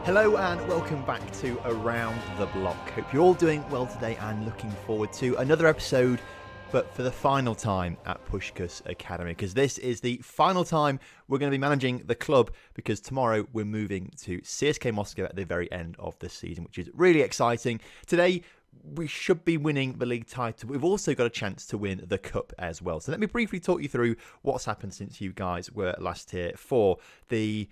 Hello and welcome back to Around the Block. Hope you're all doing well today and looking forward to another episode, but for the final time at Puskas Academy, because this is the final time we're going to be managing the club, because tomorrow we're moving to CSK Moscow at the very end of the season, which is really exciting. Today we should be winning the league title. We've also got a chance to win the cup as well. So let me briefly talk you through what's happened since you guys were last here for the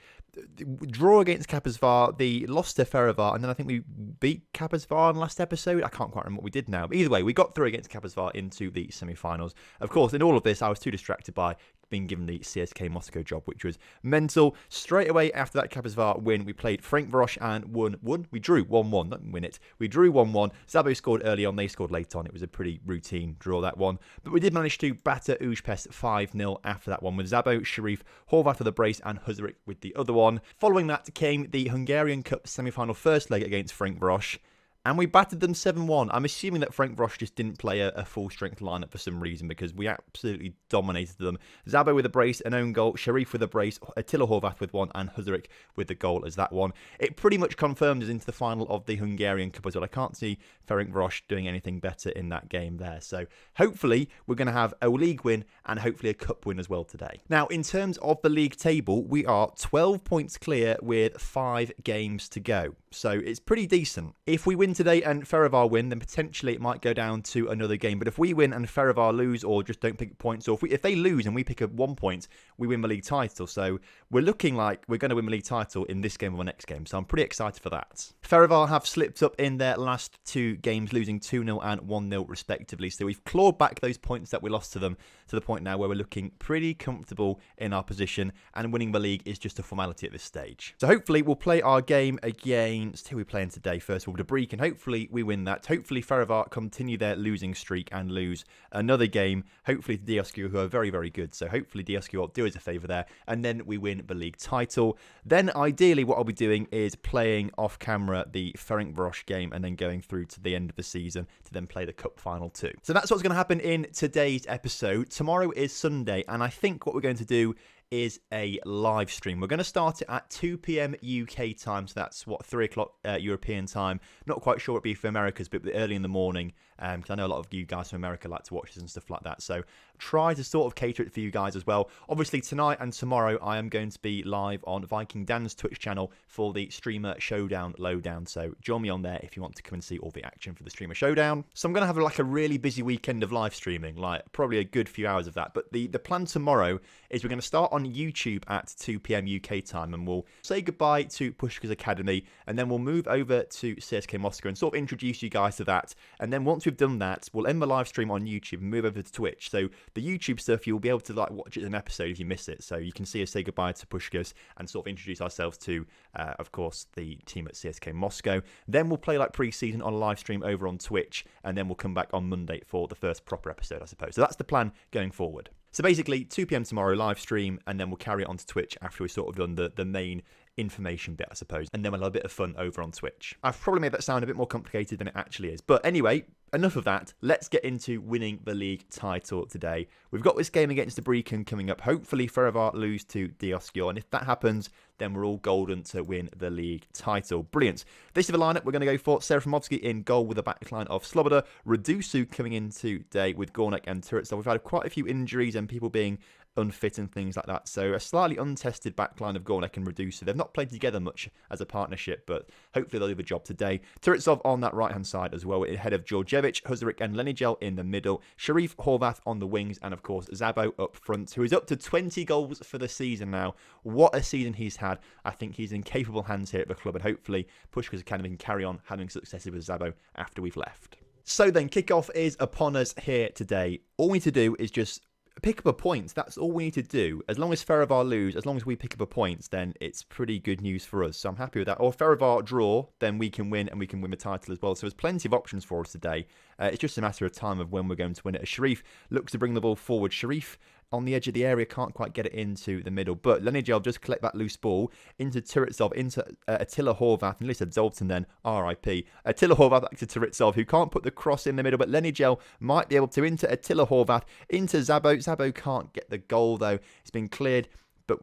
draw against Kapazvar, the loss to Ferivar, and then I think we beat Kapazvar in the last episode. I can't quite remember what we did now. But either way, we got through against Kapazvar into the semi-finals. Of course, in all of this, I was too distracted by being given the CSK Moscow job, which was mental. Straight away after that Kapazvar win, we played Ferencváros and won. We drew 1-1, not win it. We drew 1-1. Szabo scored early on, they scored late on. It was a pretty routine draw, that one. But we did manage to batter Újpest 5-0 after that one, with Szabo, Sharif, Horvath with the brace, and Huzarik with the other one. Following that came the Hungarian Cup semi-final first leg against Ferencváros, and we battered them 7-1. I'm assuming that Ferencváros just didn't play a full-strength lineup for some reason, because we absolutely dominated them. Szabo with a brace, an own goal, Sharif with a brace, Attila Horvath with one, and Huzarik with the goal as that one. It pretty much confirmed us into the final of the Hungarian Cup as well. I can't see Ferencváros doing anything better in that game there. So hopefully we're going to have a league win and hopefully a cup win as well today. Now, in terms of the league table, we are 12 points clear with 5 games to go. So it's pretty decent. If we win today and Ferivar win, then potentially it might go down to another game. But if we win and Ferivar lose, or just don't pick points, or if they lose and we pick up 1 point, we win the league title. So we're looking like we're going to win the league title in this game or the next game. So I'm pretty excited for that. Ferivar have slipped up in their last 2 games, losing 2-0 and 1-0 respectively. So we've clawed back those points that we lost to them, to the point now where we're looking pretty comfortable in our position, and winning the league is just a formality at this stage. So hopefully we'll play our game against, who are we playing today? First of all, Debrecen, and hopefully we win that. Hopefully Ferivar continue their losing streak and lose another game. Hopefully to Dioscu, who are very, very good. So hopefully Dioscu will do us a favour there, and then we win the league title. Then ideally what I'll be doing is playing off camera the Ferencváros game, and then going through to the end of the season to then play the cup final too. So that's what's going to happen in today's episode. Tomorrow is Sunday, and I think what we're going to do is a live stream. We're going to start it at 2 p.m. UK time, so that's 3 o'clock European time. Not quite sure what it'd be for Americas, but early in the morning, because I know a lot of you guys from America like to watch this and stuff like that. So try to sort of cater it for you guys as well. Obviously tonight and tomorrow I am going to be live on Viking Dan's Twitch channel for the Streamer Showdown Lowdown. So join me on there if you want to come and see all the action for the Streamer Showdown. So I'm going to have like a really busy weekend of live streaming, like probably a good few hours of that. But the plan tomorrow is we're going to start on YouTube at 2 p.m. UK time, and we'll say goodbye to Puskas Academy, and then we'll move over to CSK Moscow and sort of introduce you guys to that. And then once we've done that, we'll end the live stream on YouTube and move over to Twitch. So the YouTube stuff, you'll be able to like watch it as an episode if you miss it. So you can see us say goodbye to Puskas and sort of introduce ourselves to, of course, the team at CSK Moscow. Then we'll play like pre-season on a live stream over on Twitch, and then we'll come back on Monday for the first proper episode, I suppose. So that's the plan going forward. So basically 2 p.m. tomorrow live stream, and then we'll carry it on to Twitch after we've sort of done the main information bit, I suppose, and then we'll have a bit of fun over on Twitch. I've probably made that sound a bit more complicated than it actually is, but anyway, enough of that. Let's get into winning the league title today. We've got this game against Debrecen coming up. Hopefully Ferivar lose to Dioscu, and if that happens, then we're all golden to win the league title. Brilliant. This is the lineup we're going to go for. Serafimovsky in goal with a backline of Sloboda. Radusu coming in today with Gornek and Turetsov. We've had quite a few injuries and people being unfit and things like that. So a slightly untested backline of Gornek and Radusu. They've not played together much as a partnership, but hopefully they'll do the job today. Turetsov on that right-hand side as well, ahead of Georgievich, Huzarik and Lenigel in the middle. Sharif, Horvath on the wings, and of course Szabo up front, who is up to 20 goals for the season now. What a season he's had. I think he's in capable hands here at the club, and hopefully Puskas Academy can carry on having successes with Szabo after we've left. So then, kickoff is upon us here today. All we need to do is just pick up a point. That's all we need to do. As long as Ferivar lose, as long as we pick up a point, then it's pretty good news for us. So I'm happy with that. Or if Ferivar draw, then we can win, and we can win the title as well. So there's plenty of options for us today. It's just a matter of time of when we're going to win it. As Sharif looks to bring the ball forward. Sharif on the edge of the area, can't quite get it into the middle. But Lenigel just collect that loose ball into Turetsov, into Attila Horvath, and Lisa Zoltan then, RIP. Attila Horvath back to Turetsov, who can't put the cross in the middle, but Lenigel might be able to, into Attila Horvath, into Szabo. Szabo can't get the goal though. It's been cleared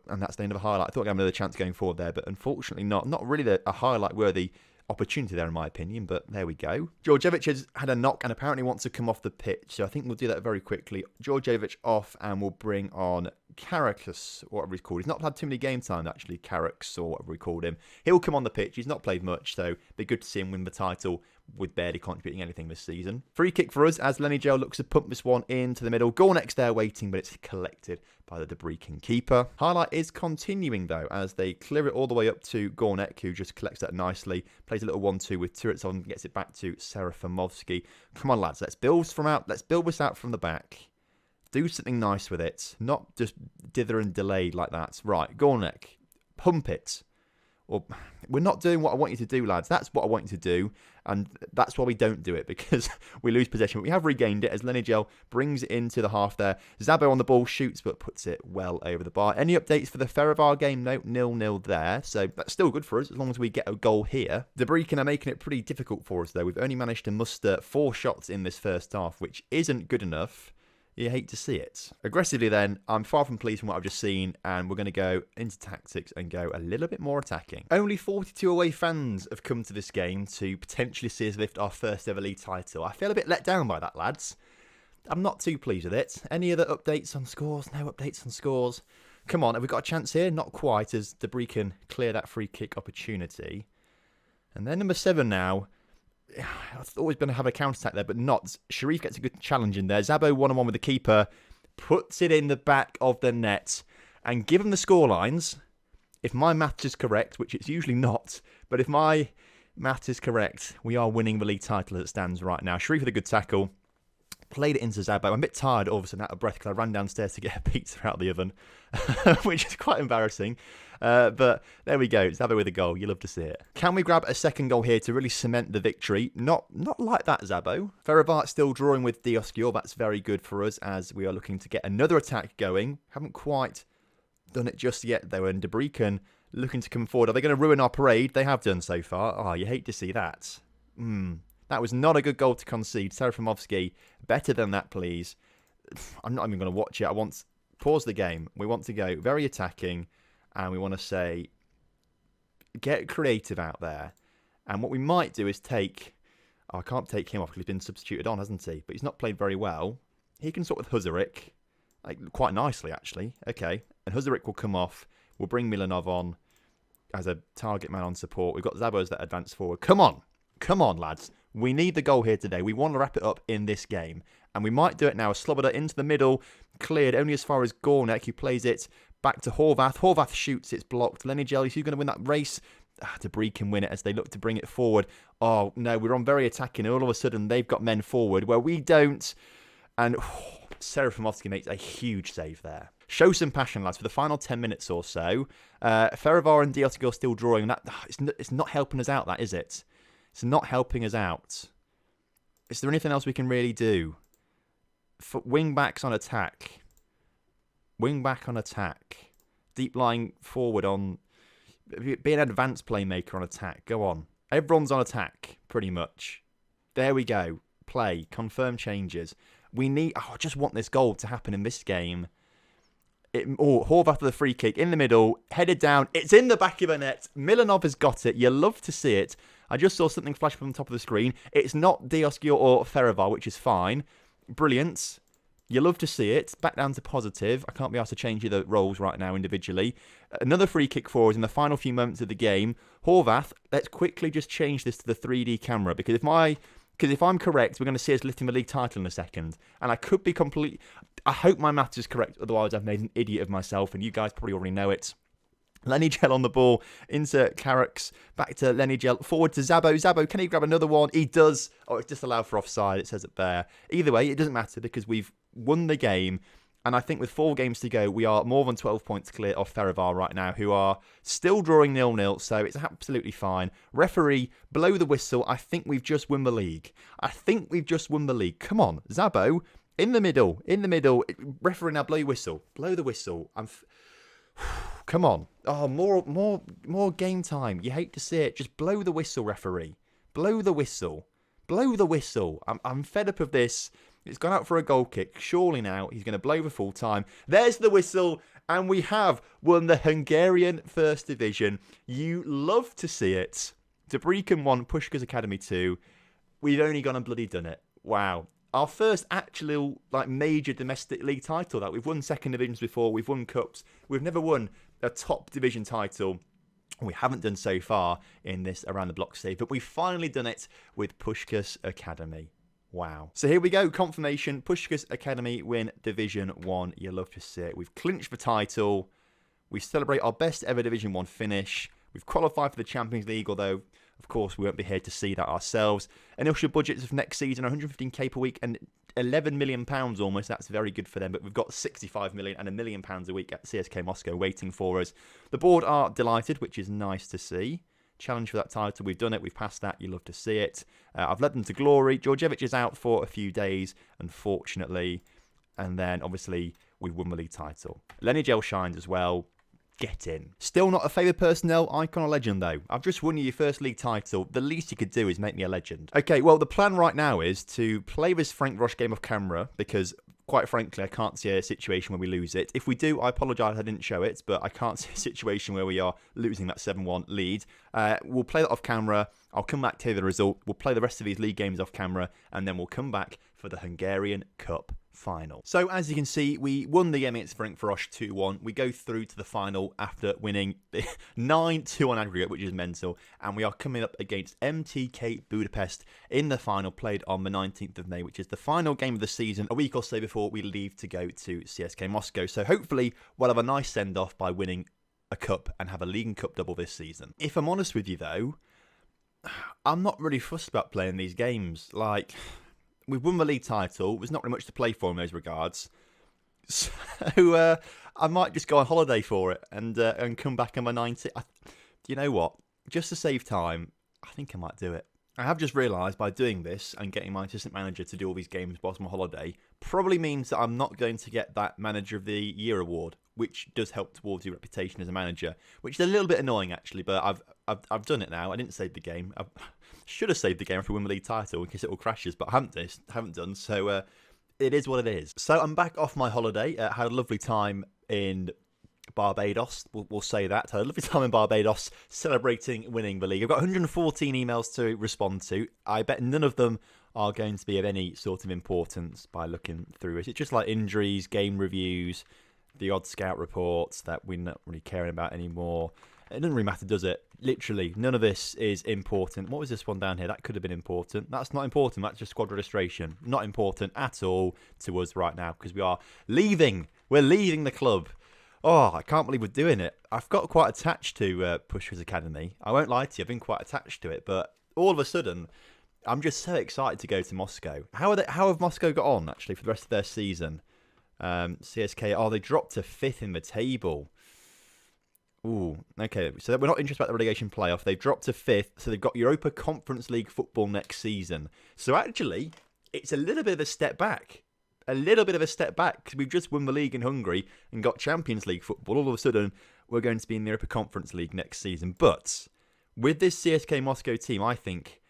And that's the end of a highlight. I thought I'd have another chance going forward there, but unfortunately not. Not really a highlight-worthy opportunity there, in my opinion, but there we go. Djordjevic has had a knock and apparently wants to come off the pitch, so I think we'll do that very quickly. Djordjevic off, and we'll bring on Caracas, whatever he's called. He's not had too many game time, actually, Carax, or whatever we called him. He'll come on the pitch. He's not played much, so it'd be good to see him win the title with barely contributing anything this season. Free kick for us as Lenny Gel looks to pump this one into the middle. Gornek's there waiting, but it's collected by the Debrecen keeper. Highlight is continuing, though, as they clear it all the way up to Gornek, who just collects that nicely. Plays a little 1-2 with turrets on, gets it back to Serafimovsky. Come on, lads, let's build this out from the back. Do something nice with it, not just dither and delay like that. Right, Gornek, pump it. Or we're not doing what I want you to do, lads. That's what I want you to do, and that's why we don't do it, because we lose possession. But we have regained it as Lenigel brings it into the half there. Zabo on the ball, shoots, but puts it well over the bar. Any updates for the Ferivar game? No, 0-0 there. So that's still good for us, as long as we get a goal here. Debrecen are making it pretty difficult for us, though. We've only managed to muster 4 shots in this first half, which isn't good enough. You hate to see it. Aggressively then, I'm far from pleased from what I've just seen, and we're going to go into tactics and go a little bit more attacking. Only 42 away fans have come to this game to potentially see us lift our first ever league title. I feel a bit let down by that, lads. I'm not too pleased with it. Any other updates on scores? No updates on scores. Come on, have we got a chance here? Not quite, as Debrecen clear that free kick opportunity. And then number 7 now. I thought we was going to have a counter-attack there, but not. Sharif gets a good challenge in there. Zabo 1-on-1 with the keeper. Puts it in the back of the net. And given the scorelines, if my maths is correct, which it's usually not, but if my maths is correct, we are winning the league title as it stands right now. Sharif with a good tackle. Played it into Zabo. I'm a bit tired, all of a sudden, out of breath, because I ran downstairs to get a pizza out of the oven, which is quite embarrassing. But there we go. Zabo with a goal. You love to see it. Can we grab a second goal here to really cement the victory? Not like that, Zabo. Ferivar still drawing with Dioscure. That's very good for us, as we are looking to get another attack going. Haven't quite done it just yet, though. And Debrecen looking to come forward. Are they going to ruin our parade? They have done so far. Oh, you hate to see that. That was not a good goal to concede. Serafimovsky, better than that, please. I'm not even going to watch it. I want pause the game. We want to go very attacking, and we want to say, get creative out there. And what we might do is take... Oh, I can't take him off because he's been substituted on, hasn't he? But he's not played very well. He can sort with Huzarik, quite nicely, actually. Okay, and Huzarik will come off. We'll bring Milanov on as a target man on support. We've got Zabos that advance forward. Come on, lads. We need the goal here today. We want to wrap it up in this game. And we might do it now. Sloboda into the middle. Cleared only as far as Gornek, who plays it back to Horvath. Horvath shoots. It's blocked. Lenny Jelly, who's going to win that race? Debrecen can win it as they look to bring it forward. Oh, no, we're on very attacking. All of a sudden, they've got men forward where we don't. And Serafimovsky makes a huge save there. Show some passion, lads, for the final 10 minutes or so. Ferivar and Dioscure still drawing. It's not helping us out, that, is it? It's not helping us out. Is there anything else we can really do? For wing backs on attack. Wing back on attack. Deep lying forward on... Be an advanced playmaker on attack. Go on. Everyone's on attack, pretty much. There we go. Play. Confirm changes. We need... Oh, I just want this goal to happen in this game. Horvath with the free kick in the middle. Headed down. It's in the back of the net. Milanov has got it. You love to see it. I just saw something flash from the top of the screen. It's not Dioscure or Ferivar, which is fine. Brilliant. You love to see it. Back down to positive. I can't be asked to change the roles right now individually. Another free kick for us in the final few moments of the game. Horvath, let's quickly just change this to the 3D camera, because if I'm correct, we're going to see us lifting the league title in a second. And I could be completely... I hope my maths is correct, otherwise I've made an idiot of myself, and you guys probably already know it. Lenny Gel on the ball, into Carax, back to Lenny Gel, forward to Zabo. Zabo, can he grab another one? He does. Oh, it's disallowed for offside, it says it there. Either way, it doesn't matter because we've won the game. And I think with 4 games to go, we are more than 12 points clear of Ferivar right now, who are still drawing 0-0, so it's absolutely fine. Referee, blow the whistle. I think we've just won the league. Come on, Zabo, in the middle. Referee, now blow your whistle. Blow the whistle. Come on. Oh, more game time. You hate to see it. Just blow the whistle, referee. Blow the whistle. I'm fed up of this. It's gone out for a goal kick. Surely now he's going to blow for full time. There's the whistle. And we have won the Hungarian First Division. You love to see it. Debrecen 1, Puskas Academy 2. We've only gone and bloody done it. Wow. Our first actual major domestic league title. That we've won second divisions before. We've won cups. We've never won a top division title. We haven't done so far in this Around the Block stage. But we've finally done it with Puskas Academy. Wow. So here we go. Confirmation. Puskas Academy win Division 1. You love to see it. We've clinched the title. We celebrate our best ever Division 1 finish. We've qualified for the Champions League, although, of course, we won't be here to see that ourselves. Initial budgets of next season, 115k per week and £11 million almost. That's very good for them. But we've got 65 million and £1 million a week at CSK Moscow waiting for us. The board are delighted, which is nice to see. Challenge for that title. We've done it. We've passed that. You love to see it. I've led them to glory. Georgievich is out for a few days, unfortunately. And then, obviously, we've won the league title. Lenny Gel shines as well. Get in. Still not a favoured personnel, icon or legend, though. I've just won you your first league title. The least you could do is make me a legend. Okay, well, the plan right now is to play this Frank Roche game off camera because, quite frankly, I can't see a situation where we lose it. If we do, I apologise I didn't show it, but I can't see a situation where we are losing that 7-1 lead. We'll play that off camera. I'll come back to the result. We'll play the rest of these league games off camera, and then we'll come back for the Hungarian Cup final. So, as you can see, we won the game against Frank Roche 2-1. We go through to the final after winning 9-2 on aggregate, which is mental. And we are coming up against MTK Budapest in the final, played on the 19th of May, which is the final game of the season, a week or so before we leave to go to CSK Moscow. So, hopefully, we'll have a nice send-off by winning a cup and have a League and Cup double this season. If I'm honest with you, though, I'm not really fussed about playing these games. We've won the league title. There's not really much to play for in those regards. So I might just go on holiday for it and come back on my 90. You know what? Just to save time, I think I might do it. I have just realised by doing this and getting my assistant manager to do all these games whilst I'm on holiday probably means that I'm not going to get that Manager of the Year award, which does help towards your reputation as a manager, which is a little bit annoying actually. But I've done it now. I didn't save the game. I should have saved the game if we win the league title in case it all crashes, but I haven't done. So it is what it is. So I'm back off my holiday. Had a lovely time in Barbados, we'll say that. Had a lovely time in Barbados celebrating winning the league. I've got 114 emails to respond to. I bet none of them are going to be of any sort of importance by looking through it. It's just like injuries, game reviews, the odd scout reports that we're not really caring about anymore. It doesn't really matter, does it? Literally, none of this is important. What was this one down here? That could have been important. That's not important. That's just squad registration. Not important at all to us right now because we are leaving. We're leaving the club. Oh, I can't believe we're doing it. I've got quite attached to Puskas Academy. I won't lie to you, I've been quite attached to it. But all of a sudden, I'm just so excited to go to Moscow. How have Moscow got on, actually, for the rest of their season? CSK, they dropped to 5th in the table. Ooh, okay. So we're not interested about the relegation playoff. They've dropped to 5th, so they've got Europa Conference League football next season. So actually, it's a little bit of a step back. Because we've just won the league in Hungary and got Champions League football. All of a sudden, we're going to be in the Europa Conference League next season. But with this CSK Moscow team, I think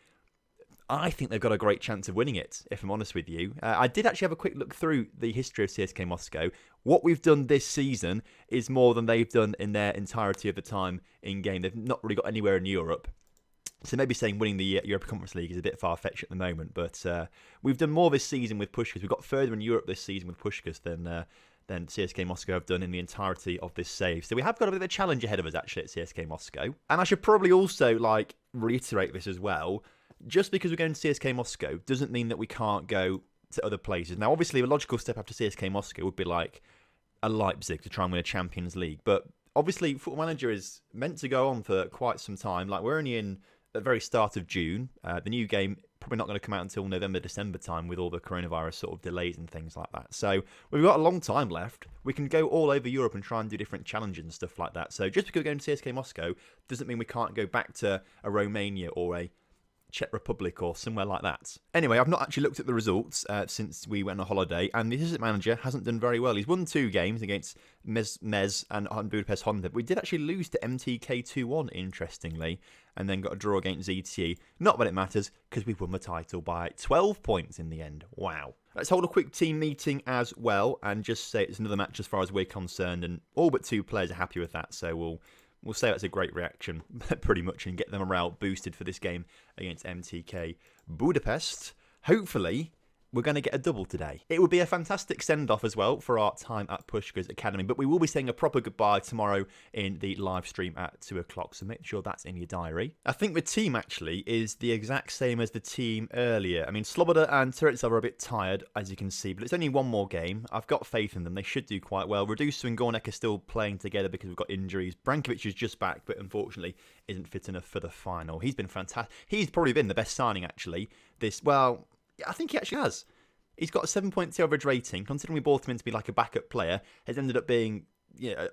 they've got a great chance of winning it, if I'm honest with you. I did actually have a quick look through the history of CSK Moscow. What we've done this season is more than they've done in their entirety of the time in-game. They've not really got anywhere in Europe. So maybe saying winning the Europa Conference League is a bit far-fetched at the moment, but we've done more this season with Puskas. We've got further in Europe this season with Puskas than CSK Moscow have done in the entirety of this save. So we have got a bit of a challenge ahead of us, actually, at CSK Moscow. And I should probably also, reiterate this as well. Just because we're going to CSK Moscow doesn't mean that we can't go to other places. Now, obviously, the logical step after CSK Moscow would be like a Leipzig to try and win a Champions League. But obviously, Football Manager is meant to go on for quite some time. We're only in the very start of June. The new game probably not going to come out until November, December time with all the coronavirus sort of delays and things like that. So we've got a long time left. We can go all over Europe and try and do different challenges and stuff like that. So just because we're going to CSK Moscow doesn't mean we can't go back to a Romania or a Czech Republic or somewhere like that. Anyway, I've not actually looked at the results since we went on holiday, and the assistant manager hasn't done very well. He's won 2 games against Mez and Budapest Honda. We did actually lose to MTK 2-1, interestingly, and then got a draw against ZTE. Not that it matters, because we've won the title by 12 points in the end. Wow. Let's hold a quick team meeting as well and just say it's another match as far as we're concerned, and all but 2 players are happy with that, so we'll say that's a great reaction pretty much and get the morale boosted for this game against MTK Budapest. Hopefully we're going to get a double today. It would be a fantastic send-off as well for our time at Puskas Academy, but we will be saying a proper goodbye tomorrow in the live stream at 2 o'clock, so make sure that's in your diary. I think the team actually is the exact same as the team earlier. I mean, Sloboda and Peripherals are a bit tired, as you can see, but it's only one more game. I've got faith in them. They should do quite well. Radusa and Gornek are still playing together because we've got injuries. Brankovic is just back, but unfortunately isn't fit enough for the final. He's been fantastic. He's probably been the best signing, actually. I think he actually has. He's got a 7.2 average rating. Considering we bought him in to be like a backup player, has ended up being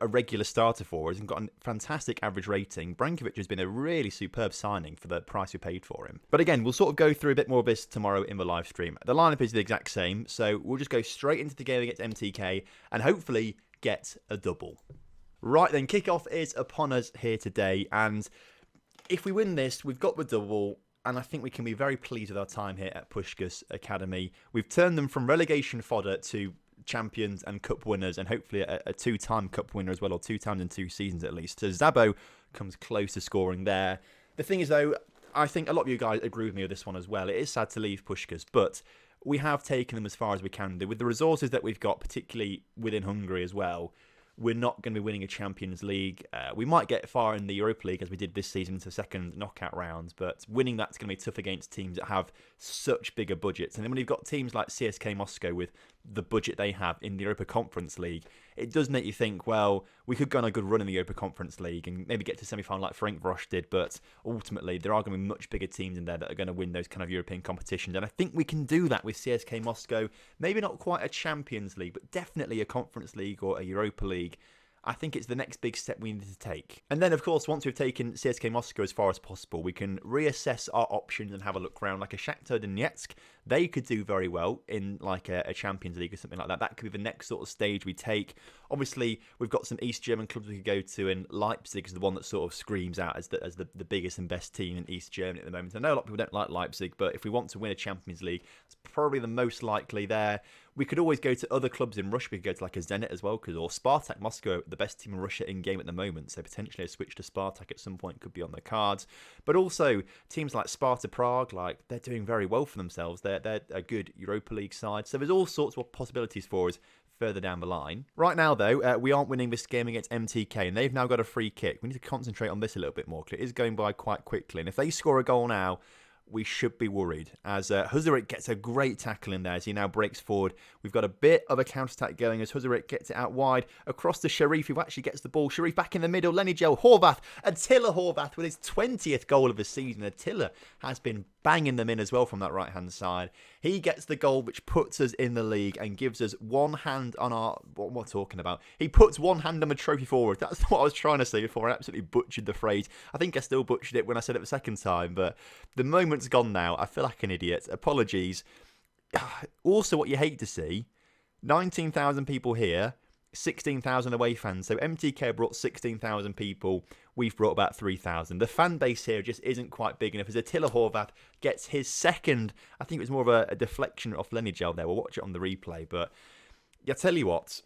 a regular starter for us and got a fantastic average rating. Brankovic has been a really superb signing for the price we paid for him. But again, we'll sort of go through a bit more of this tomorrow in the live stream. The lineup is the exact same, so we'll just go straight into the game against MTK and hopefully get a double. Right then, kickoff is upon us here today, and if we win this, we've got the double. And I think we can be very pleased with our time here at Puskas Academy. We've turned them from relegation fodder to champions and cup winners, and hopefully a 2-time cup winner as well, or 2 times in 2 seasons at least. So Zabo comes close to scoring there. The thing is, though, I think a lot of you guys agree with me with this one as well. It is sad to leave Puskas, but we have taken them as far as we can do. With the resources that we've got, particularly within Hungary as well, we're not going to be winning a Champions League. We might get far in the Europa League as we did this season to second knockout rounds, but winning that's going to be tough against teams that have such bigger budgets. And then when you've got teams like CSK Moscow with the budget they have in the Europa Conference League, it does make you think, well, we could go on a good run in the Europa Conference League and maybe get to semi-final like Ferencváros did, but ultimately there are going to be much bigger teams in there that are going to win those kind of European competitions. And I think we can do that with CSK Moscow. Maybe not quite a Champions League, but definitely a Conference League or a Europa League. I think it's the next big step we need to take. And then, of course, once we've taken CSK Moscow as far as possible, we can reassess our options and have a look around. Like a Shakhtar Donetsk, they could do very well in like a Champions League or something like that. That could be the next sort of stage we take. Obviously, we've got some East German clubs we could go to, and Leipzig is the one that sort of screams out as the biggest and best team in East Germany at the moment. I know a lot of people don't like Leipzig, but if we want to win a Champions League, it's probably the most likely there. We could always go to other clubs in Russia. We could go to like a Zenit as well, or Spartak Moscow, the best team in Russia in game at the moment. So potentially a switch to Spartak at some point could be on the cards. But also teams like Sparta Prague, like they're doing very well for themselves. They're a good Europa League side. So there's all sorts of possibilities for us further down the line. Right now, though, we aren't winning this game against MTK, and they've now got a free kick. We need to concentrate on this a little bit more, because it is going by quite quickly. And if they score a goal now, we should be worried, as Huzarik gets a great tackle in there as he now breaks forward. We've got a bit of a counter-attack going as Huzarik gets it out wide across to Sharif, who actually gets the ball. Sharif back in the middle, Lenny Joe, Horvath, Attila Horvath with his 20th goal of the season. Attila has been banging them in as well from that right-hand side. He gets the goal which puts us in the league and gives us one hand on our... What am I talking about? He puts one hand on the trophy forward. That's what I was trying to say before I absolutely butchered the phrase. I think I still butchered it when I said it the second time, but the moment's gone now. I feel like an idiot. Apologies. Also, what you hate to see, 19,000 people here, 16,000 away fans. So MTK brought 16,000 people. We've brought about 3,000. The fan base here just isn't quite big enough as Attila Horvath gets his second. I think it was more of a deflection off Lenny Gel there. We'll watch it on the replay. But I tell you what,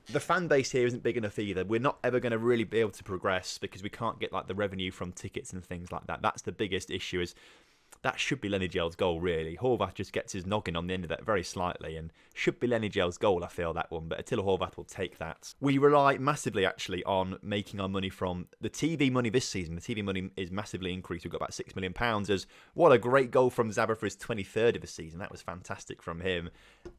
the fan base here isn't big enough either. We're not ever going to really be able to progress because we can't get like the revenue from tickets and things like that. That's the biggest issue. Is that should be Lenny Gel's goal, really. Horvath just gets his noggin on the end of that very slightly, and should be Lenny Gel's goal, I feel, that one. But Attila Horvath will take that. We rely massively, actually, on making our money from the TV money this season. The TV money is massively increased. We've got about £6 million. As what a great goal from Zaba for his 23rd of the season. That was fantastic from him.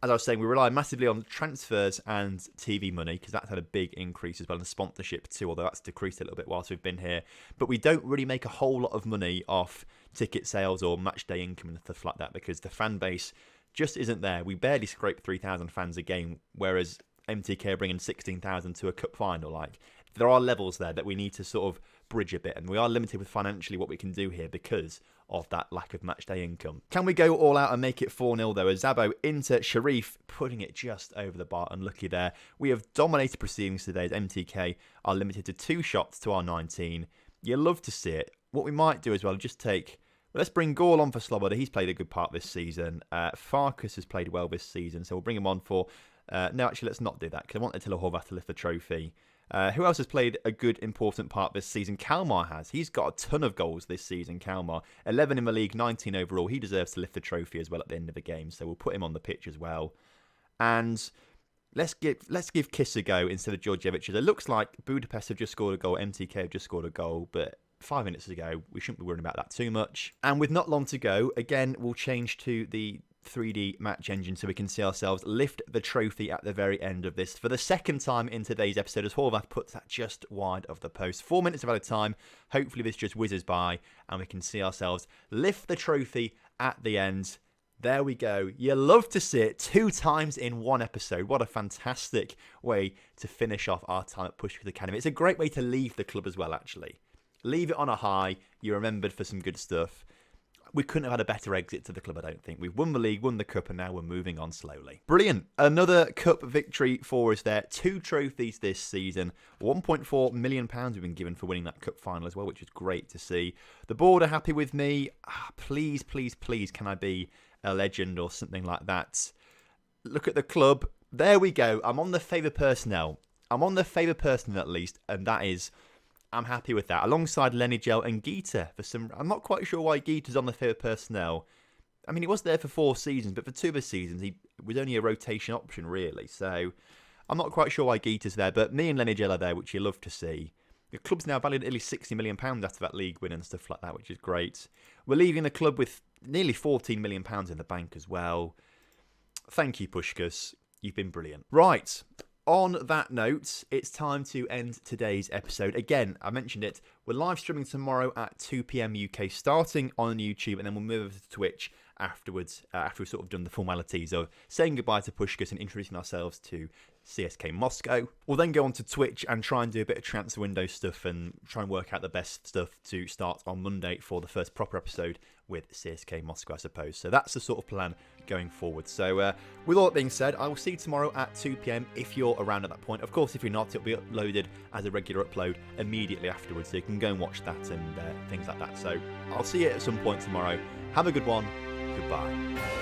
As I was saying, we rely massively on transfers and TV money, because that's had a big increase as well, and sponsorship too, although that's decreased a little bit whilst we've been here. But we don't really make a whole lot of money off ticket sales or match day income and stuff like that, because the fan base just isn't there. We barely scrape 3,000 fans a game, whereas MTK are bringing 16,000 to a cup final. Like, there are levels there that we need to sort of bridge a bit, and we are limited with financially what we can do here because of that lack of match day income. Can we go all out and make it 4-0 though? As Zabo into Sharif, putting it just over the bar. Unlucky there. We have dominated proceedings today as MTK are limited to 2 shots to our 19. You love to see it. What we might do as well, just take Let's bring Gaul on for Sloboda. He's played a good part this season. Farkas has played well this season, so we'll bring him on for... no, actually, let's not do that, because I want Attila Horvath to lift the trophy. Who else has played a good, important part this season? Kalmar has. He's got a ton of goals this season, Kalmar. 11 in the league, 19 overall. He deserves to lift the trophy as well at the end of the game, so we'll put him on the pitch as well. And let's give Kiss a go instead of Georgievich. It looks like Budapest have just scored a goal, MTK have just scored a goal, but 5 minutes ago, we shouldn't be worrying about that too much. And with not long to go, again, we'll change to the 3D match engine so we can see ourselves lift the trophy at the very end of this for the second time in today's episode, as Horvath puts that just wide of the post. 4 minutes of added time. Hopefully this just whizzes by and we can see ourselves lift the trophy at the end. There we go. You love to see it 2 times in one episode. What a fantastic way to finish off our time at Puskas Academy. It's a great way to leave the club as well, actually. Leave it on a high. You're remembered for some good stuff. We couldn't have had a better exit to the club, I don't think. We've won the league, won the cup, and now we're moving on slowly. Brilliant. Another cup victory for us there. 2 trophies this season. £1.4 million we've been given for winning that cup final as well, which is great to see. The board are happy with me. Please, please, please, can I be a legend or something like that? Look at the club. There we go. I'm on the favour personnel. I'm on the favour personnel at least, and that is... I'm happy with that. Alongside Lenigel and Gita. I'm not quite sure why Gita's on the favour personnel. I mean, he was there for 4 seasons, but for 2 of the seasons, he was only a rotation option, really. So, I'm not quite sure why Gita's there, but me and Lenigel are there, which you love to see. The club's now valued at nearly £60 million after that league win and stuff like that, which is great. We're leaving the club with nearly £14 million in the bank as well. Thank you, Puskas. You've been brilliant. Right. On that note, it's time to end today's episode. Again, I mentioned it, we're live streaming tomorrow at 2 PM UK, starting on YouTube, and then we'll move over to Twitch afterwards, after we've sort of done the formalities of saying goodbye to Puskas and introducing ourselves to CSK Moscow. We'll then go on to Twitch and try and do a bit of transfer window stuff and try and work out the best stuff to start on Monday for the first proper episode with CSK Moscow, I suppose. So that's the sort of plan going forward. So with all that being said, I will see you tomorrow at 2 PM if you're around at that point. Of course, if you're not, it'll be uploaded as a regular upload immediately afterwards, so you can go and watch that and things like that. So I'll see you at some point tomorrow. Have a good one. Goodbye.